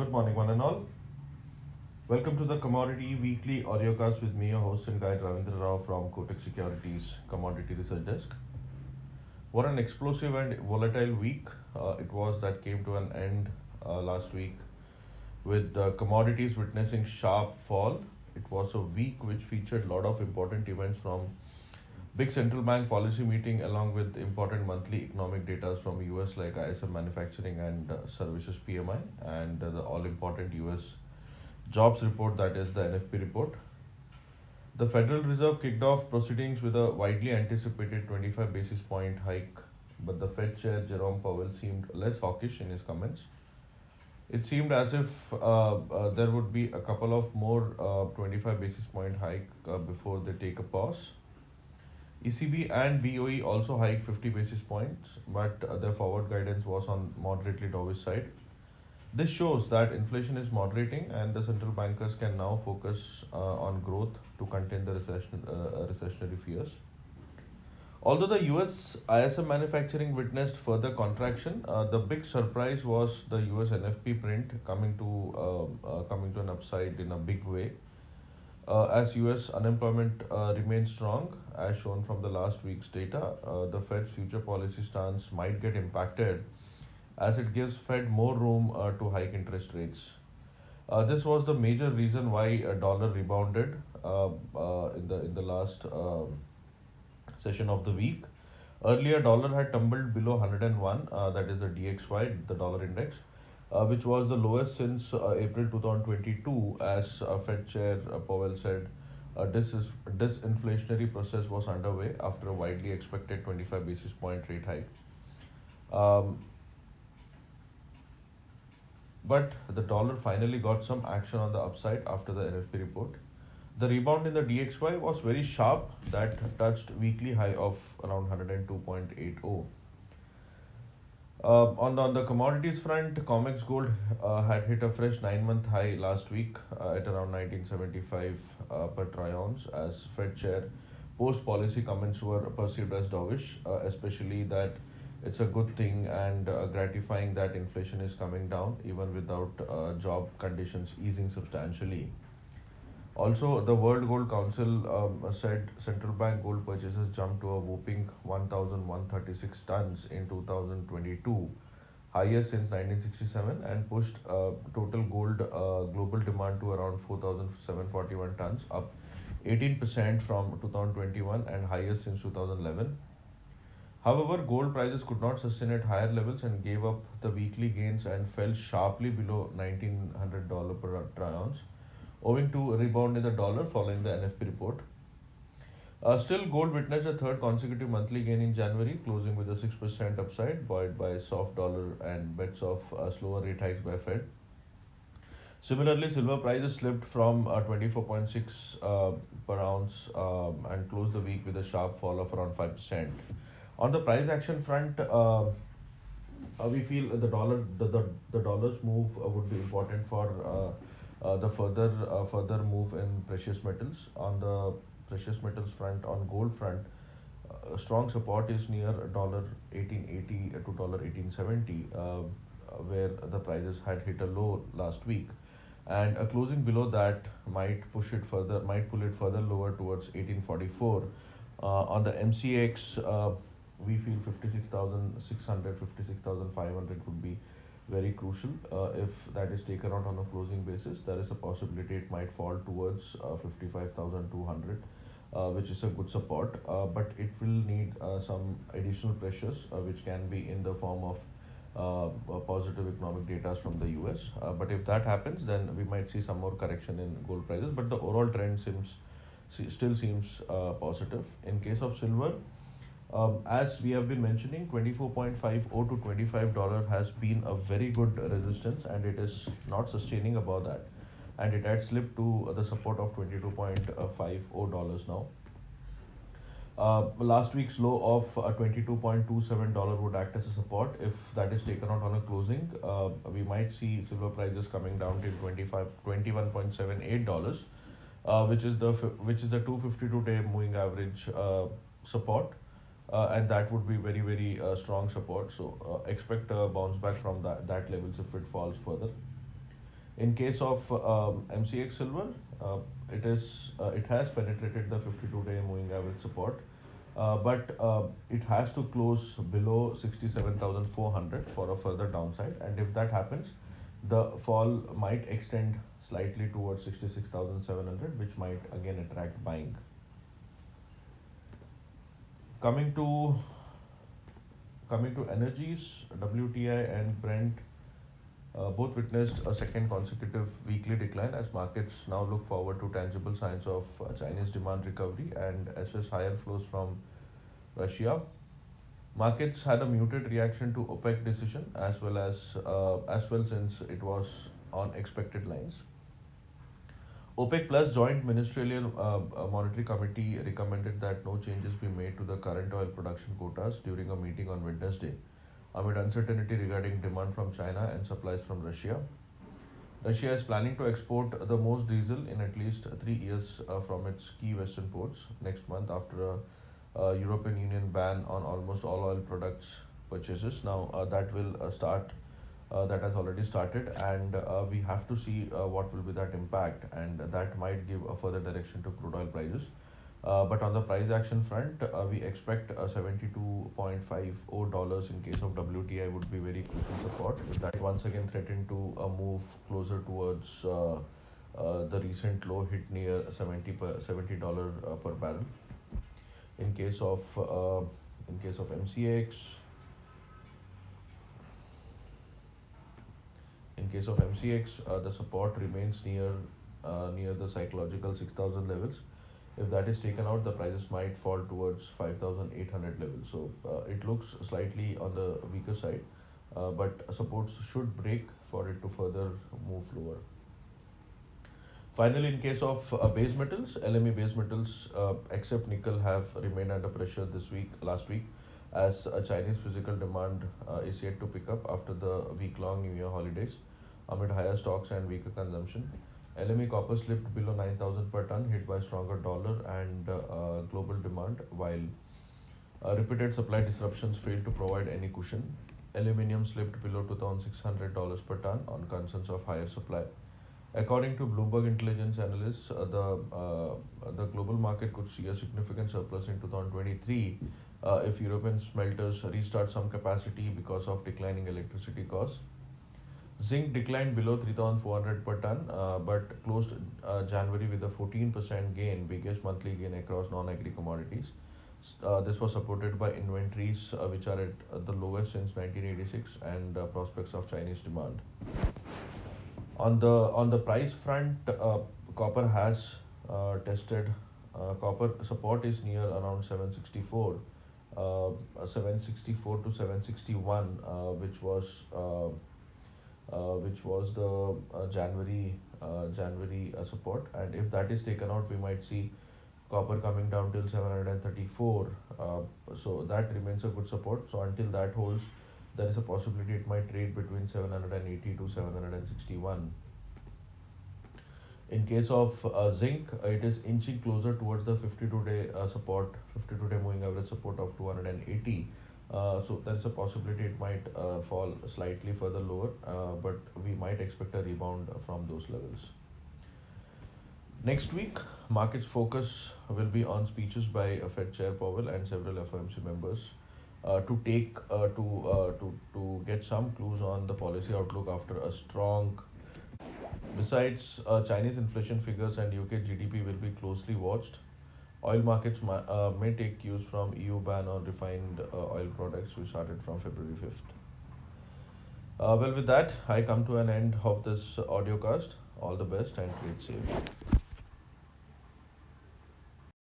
Good morning, one and all. Welcome to the Commodity Weekly Audiocast with me, your host and guide Ravindra Rao from Kotak Securities Commodity Research Desk. What an explosive and volatile week it was that came to an end last week with commodities witnessing sharp fall. It was a week which featured a lot of important events from big central bank policy meeting along with important monthly economic data from US like ISM manufacturing and services PMI and the all important US jobs report, that is the NFP report. The Federal Reserve kicked off proceedings with a widely anticipated 25 basis point hike, but the Fed chair Jerome Powell seemed less hawkish in his comments. It seemed as if there would be a couple of more 25 basis point hike before they take a pause. ECB and BOE also hiked 50 basis points, but their forward guidance was on moderately dovish side. This shows that inflation is moderating and the central bankers can now focus on growth to contain the recessionary fears. Although the US ISM manufacturing witnessed further contraction, the big surprise was the US NFP print coming to an upside in a big way. As US unemployment remains strong, as shown from the last week's data, the Fed's future policy stance might get impacted as it gives Fed more room to hike interest rates. This was the major reason why a dollar rebounded in the last session of the week. Earlier, dollar had tumbled below 101, that is the DXY, the dollar index, which was the lowest since April 2022, as Fed Chair Powell said. Disinflationary process was underway after a widely expected 25 basis point rate hike. Um, But the dollar finally got some action on the upside after the NFP report. The rebound in the DXY was very sharp, that touched weekly high of around 102.80. On the commodities front, COMEX gold had hit a fresh 9-month high last week at around 1975 per troy ounce, as Fed chair post policy comments were perceived as dovish, especially that it's a good thing and gratifying that inflation is coming down even without job conditions easing substantially. Also, the World Gold Council said central bank gold purchases jumped to a whopping 1,136 tons in 2022, highest since 1967, and pushed total gold global demand to around 4,741 tons, up 18% from 2021 and highest since 2011. However, gold prices could not sustain at higher levels and gave up the weekly gains and fell sharply below $1,900 per troy ounce, owing to a rebound in the dollar following the NFP report. Still, gold witnessed a third consecutive monthly gain in January, closing with a 6% upside, buoyed by soft dollar and bets of slower rate hikes by Fed. Similarly, silver prices slipped from 24.6 per ounce and closed the week with a sharp fall of around 5%. On the price action front, we feel the dollar's move would be important for the further move in precious metals. On the precious metals front, on gold front, strong support is near dollar 1880 to dollar 1870, where the prices had hit a low last week, and a closing below that might pull it further lower towards 1844. On the MCX, we feel 56,600, 56,500 would be very crucial. If that is taken out on a closing basis, there is a possibility it might fall towards 55,200, which is a good support. But it will need some additional pressures, which can be in the form of positive economic data from the US. But if that happens, then we might see some more correction in gold prices. But the overall trend still seems positive. In case of silver, as we have been mentioning, 24.50 to $25 has been a very good resistance, and it is not sustaining above that. And it had slipped to the support of $22.50 now. Last week's low of $22.27 would act as a support. If that is taken out on a closing, we might see silver prices coming down till 21.78, which is the 252-day moving average support, and that would be very strong support. So expect a bounce back from that levels if it falls further. In case of MCX Silver, uh, it has penetrated the 52-day moving average support, but it has to close below 67,400 for a further downside. And if that happens, the fall might extend slightly towards 66,700, which might again attract buying. Coming to coming to energies, WTI and Brent both witnessed a second consecutive weekly decline as markets now look forward to tangible signs of Chinese demand recovery and assess higher flows from Russia. Markets had a muted reaction to OPEC decision as well since it was on expected lines. OPEC Plus Joint Ministerial Monetary Committee recommended that no changes be made to the current oil production quotas during a meeting on Wednesday, amid uncertainty regarding demand from China and supplies from Russia. Russia is planning to export the most diesel in at least 3 years from its key western ports next month after a European Union ban on almost all oil products purchases. Now that will start. That has already started, and we have to see what will be that impact, and that might give a further direction to crude oil prices. But on the price action front, we expect $72.50 in case of WTI would be very crucial support. If that once again threatened to move closer towards the recent low hit near $70 per barrel. In case of MCX, the support remains near the psychological 6,000 levels. If that is taken out, the prices might fall towards 5,800 levels. So it looks slightly on the weaker side, but supports should break for it to further move lower. Finally, in case of base metals, LME base metals except nickel have remained under pressure last week, as Chinese physical demand is yet to pick up after the week-long New Year holidays, amid higher stocks and weaker consumption. LME copper slipped below 9,000 per ton, hit by stronger dollar and global demand, while repeated supply disruptions failed to provide any cushion. Aluminium slipped below $2,600 per ton on concerns of higher supply. According to Bloomberg intelligence analysts, the global market could see a significant surplus in 2023 if European smelters restart some capacity because of declining electricity costs. Zinc declined below 3,400 per ton, but closed January with a 14% gain, biggest monthly gain across non-agri commodities. This was supported by inventories which are at the lowest since 1986 and prospects of Chinese demand. On the price front, copper has tested copper support is near around 764 to 761, which was the January support. And if that is taken out, we might see copper coming down till 734. So that remains a good support. So until that holds, there is a possibility it might trade between 780 to 761. In case of zinc, it is inching closer towards the 52-day moving average support of 280. So there is a possibility it might fall slightly further lower, but we might expect a rebound from those levels. Next week, markets focus will be on speeches by Fed Chair Powell and several FOMC members to get some clues on the policy outlook after a strong. Besides, Chinese inflation figures and UK GDP will be closely watched. Oil markets may take cues from EU ban on refined oil products, which started from February 5th. Well, with that, I come to an end of this audio cast. All the best and trade safe.